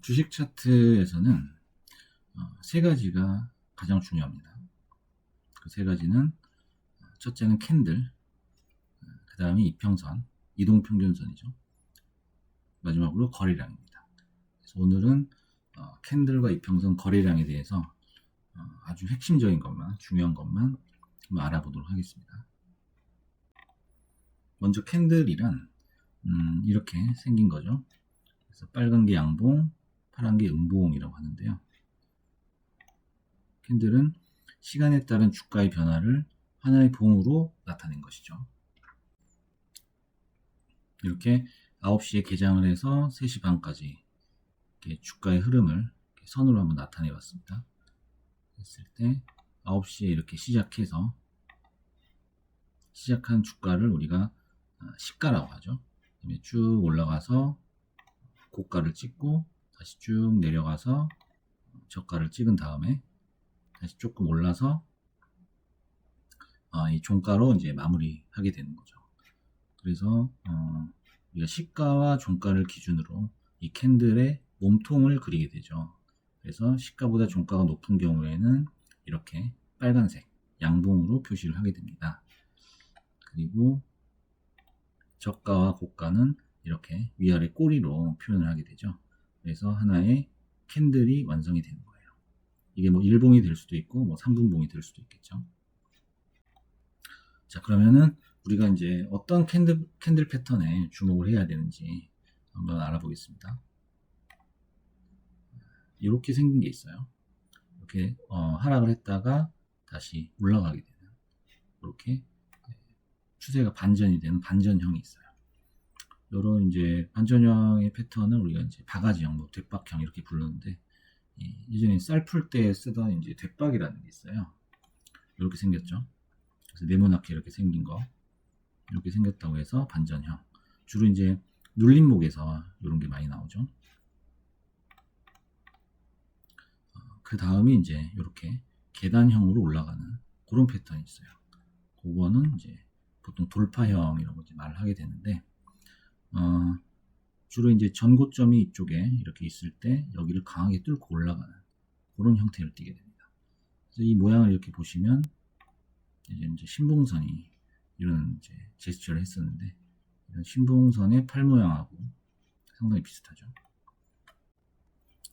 주식 차트에서는 세 가지가 가장 중요합니다. 그 세 가지는 첫째는 캔들, 그 다음에 이평선, 이동평균선이죠. 마지막으로 거래량입니다. 그래서 오늘은 캔들과 이평선 거래량에 대해서 아주 핵심적인 것만, 중요한 것만 한번 알아보도록 하겠습니다. 먼저 캔들이란 이렇게 생긴 거죠. 그래서 빨간 게 양봉, 파란 게 음봉이라고 하는데요. 캔들은 시간에 따른 주가의 변화를 하나의 봉으로 나타낸 것이죠. 이렇게 9시에 개장을 해서 3시 반까지 주가의 흐름을 선으로 한번 나타내 봤습니다. 했을 때 9시에 이렇게 시작해서 시작한 주가를 우리가 시가라고 하죠. 그다음에 쭉 올라가서 고가를 찍고 다시 쭉 내려가서 저가를 찍은 다음에 다시 조금 올라서 이 종가로 이제 마무리하게 되는 거죠. 그래서 우리가 시가와 종가를 기준으로 이 캔들의 몸통을 그리게 되죠. 그래서 시가보다 종가가 높은 경우에는 이렇게 빨간색 양봉으로 표시를 하게 됩니다. 그리고 저가와 고가는 이렇게 위아래 꼬리로 표현을 하게 되죠. 그래서 하나의 캔들이 완성이 되는 거예요. 이게 뭐 1봉이 될 수도 있고 뭐 3분봉이 될 수도 있겠죠. 자, 그러면은 우리가 이제 어떤 캔들 패턴에 주목을 해야 되는지 한번 알아보겠습니다. 이렇게 생긴 게 있어요. 이렇게 하락을 했다가 다시 올라가게 되는 이렇게 추세가 반전이 되는 반전형이 있어요. 이런 이제 반전형의 패턴을 우리가 이제 바가지형, 뭐 뒷박형 이렇게 부르는데 예전에 쌀 풀 때 쓰던 이제 뒷박이라는 게 있어요. 이렇게 생겼죠. 그래서 네모나게 이렇게 생긴 거 이렇게 생겼다고 해서 반전형. 주로 이제 눌림목에서 이런 게 많이 나오죠. 그 다음에 이제 이렇게 계단형으로 올라가는 그런 패턴이 있어요. 그거는 이제 보통 돌파형이라고 이제 말을 하게 되는데, 주로 이제 전고점이 이쪽에 이렇게 있을 때 여기를 강하게 뚫고 올라가는 그런 형태를 띠게 됩니다. 그래서 이 모양을 이렇게 보시면 이제 신봉선이 이런 이제 제스처를 했었는데, 이런 신봉선의 팔 모양하고 상당히 비슷하죠.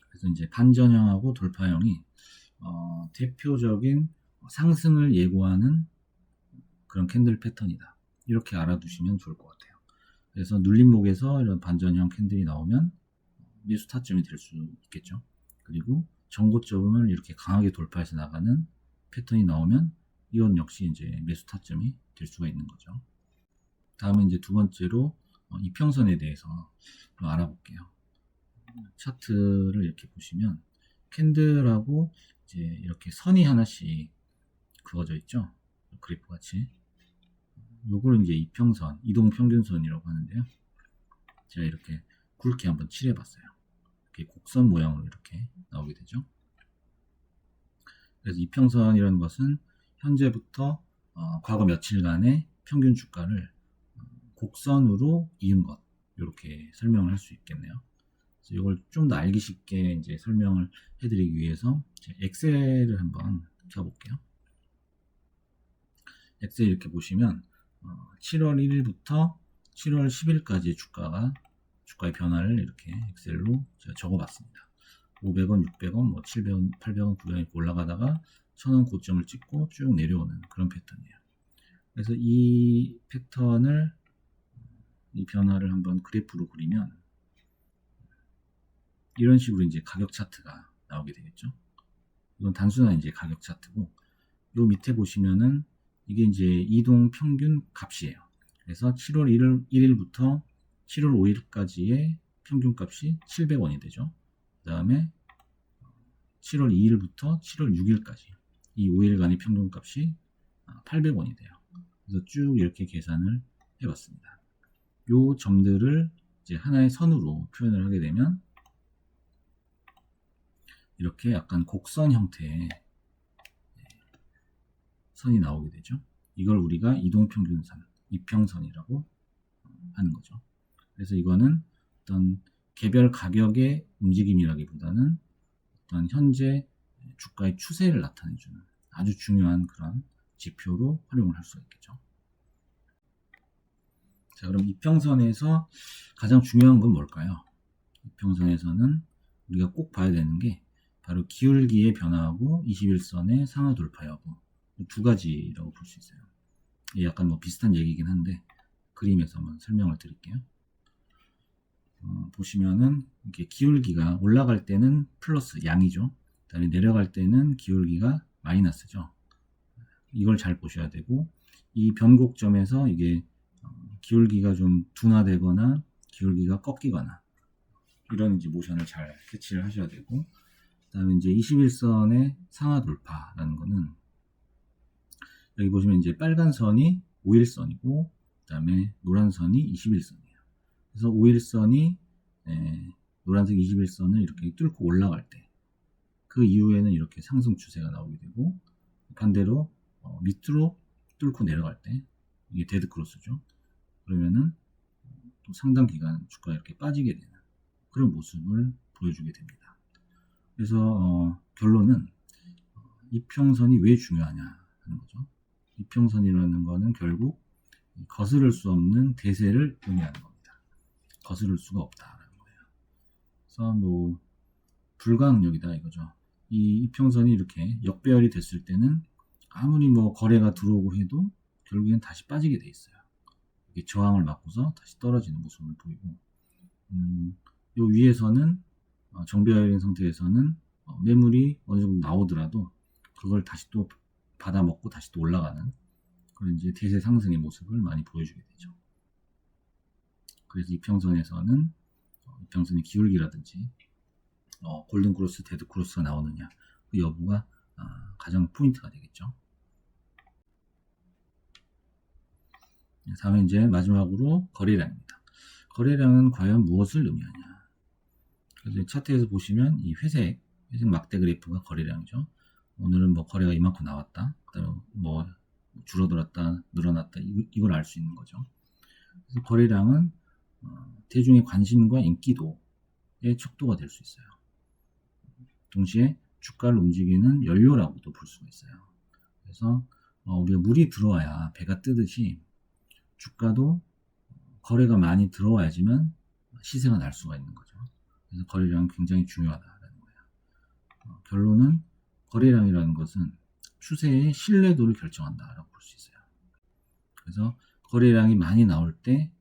그래서 이제 반전형하고 돌파형이 대표적인 상승을 예고하는 그런 캔들 패턴이다. 이렇게 알아두시면 좋을 것 같아요. 그래서 눌림목에서 이런 반전형 캔들이 나오면 매수 타점이 될 수 있겠죠. 그리고 전고점을 이렇게 강하게 돌파해서 나가는 패턴이 나오면 이건 역시 이제 매수 타점이 될 수가 있는 거죠. 다음은 이제 두 번째로 이평선에 대해서 좀 알아볼게요. 차트를 이렇게 보시면 캔들하고 이제 이렇게 선이 하나씩 그어져 있죠. 그래프 같이. 요걸 이제 이평선, 이동평균선이라고 하는데요. 제가 이렇게 굵게 한번 칠해 봤어요. 이렇게 곡선 모양으로 이렇게 나오게 되죠. 그래서 이평선이라는 것은 현재부터 과거 며칠간의 평균 주가를 곡선으로 이은 것, 이렇게 설명을 할 수 있겠네요. 그래서 이걸 좀 더 알기 쉽게 이제 설명을 해드리기 위해서 엑셀을 한번 켜볼게요. 엑셀 이렇게 보시면 7월 1일부터 7월 10일까지의 주가의 변화를 이렇게 엑셀로 제가 적어봤습니다. 500원, 600원, 뭐 700원, 800원, 900원 이렇게 올라가다가 1000원 고점을 찍고 쭉 내려오는 그런 패턴이에요. 그래서 이 패턴을, 이 변화를 한번 그래프로 그리면 이런 식으로 이제 가격 차트가 나오게 되겠죠. 이건 단순한 이제 가격 차트고, 요 밑에 보시면은 이게 이제 이동 평균 값이에요. 그래서 7월 1일부터 7월 5일까지의 평균 값이 700원이 되죠. 그 다음에 7월 2일부터 7월 6일까지 이 5일간의 평균 값이 800원이 돼요. 그래서 쭉 이렇게 계산을 해봤습니다. 요 점들을 이제 하나의 선으로 표현을 하게 되면 이렇게 약간 곡선 형태의 선이 나오게 되죠. 이걸 우리가 이동평균선, 이평선이라고 하는 거죠. 그래서 이거는 어떤 개별 가격의 움직임이라기보다는 어떤 현재 주가의 추세를 나타내주는 아주 중요한 그런 지표로 활용을 할 수가 있겠죠. 자, 그럼 이평선에서 가장 중요한 건 뭘까요? 이평선에서는 우리가 꼭 봐야 되는 게 바로 기울기의 변화하고 21선의 상하 돌파 여부 두 가지라고 볼 수 있어요. 약간 뭐 비슷한 얘기긴 한데 그림에서 한번 설명을 드릴게요. 보시면은 이렇게 기울기가 올라갈 때는 플러스 양이죠. 그다음에 내려갈 때는 기울기가 마이너스죠. 이걸 잘 보셔야 되고 이 변곡점에서 이게 기울기가 좀 둔화되거나 기울기가 꺾이거나 이런 이제 모션을 잘 캐치를 하셔야 되고 그다음에 이제 21선의 상하 돌파라는 거는 여기 보시면 이제 빨간 선이 5일선이고 그다음에 노란 선이 21선이에요. 그래서 5일선이 노란색 21선을 이렇게 뚫고 올라갈 때 그 이후에는 이렇게 상승 추세가 나오게 되고 반대로 밑으로 뚫고 내려갈 때 이게 데드 크로스죠. 그러면은 또 상당 기간 주가가 이렇게 빠지게 되는 그런 모습을 보여주게 됩니다. 그래서 결론은 이평선이 왜 중요하냐 하는 거죠. 이평선이라는 거는 결국 거스를 수 없는 대세를 의미하는 겁니다. 거스를 수가 없다라는 거예요. 그래서 뭐 불가항력이다 이거죠. 이 이평선이 이렇게 역배열이 됐을 때는 아무리 뭐 거래가 들어오고 해도 결국엔 다시 빠지게 돼 있어요. 이게 저항을 맞고서 다시 떨어지는 모습을 보이고 요 위에서는 정배열인 상태에서는 매물이 어느 정도 나오더라도 그걸 다시 또 받아먹고 다시 또 올라가는 그런 이제 대세 상승의 모습을 많이 보여주게 되죠. 그래서 이평선에서는 이평선의 기울기라든지 골든 크로스, 데드 크로스가 나오느냐 그 여부가 가장 포인트가 되겠죠. 다음에 이제 마지막으로 거래량입니다. 거래량은 과연 무엇을 의미하냐? 그래서 차트에서 보시면 이 회색 막대 그래프가 거래량이죠. 오늘은 뭐 거래가 이만큼 나왔다. 그다음에 뭐 줄어들었다, 늘어났다 이걸 알 수 있는 거죠. 그래서 거래량은 대중의 관심과 인기도의 척도가 될 수 있어요. 동시에 주가를 움직이는 연료라고도 볼 수가 있어요. 그래서 우리가 물이 들어와야 배가 뜨듯이 주가도 거래가 많이 들어와야지만 시세가 날 수가 있는 거죠. 그래서 거래량은 굉장히 중요하다는 거예요. 결론은 거래량이라는 것은 추세의 신뢰도를 결정한다라고 볼 수 있어요. 그래서 거래량이 많이 나올 때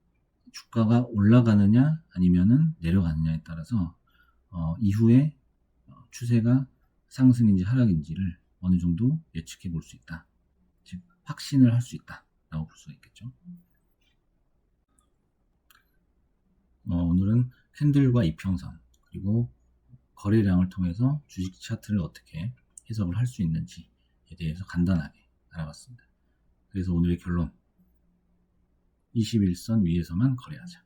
주가가 올라가느냐 아니면은 내려가느냐에 따라서 이후에 추세가 상승인지 하락인지를 어느 정도 예측해 볼 수 있다. 즉 확신을 할 수 있다라고 볼 수가 있겠죠. 오늘은 캔들과 이평선 그리고 거래량을 통해서 주식 차트를 어떻게 해석을 할 수 있는지에 대해서 간단하게 알아봤습니다. 그래서 오늘의 결론 21선 위에서만 거래하자.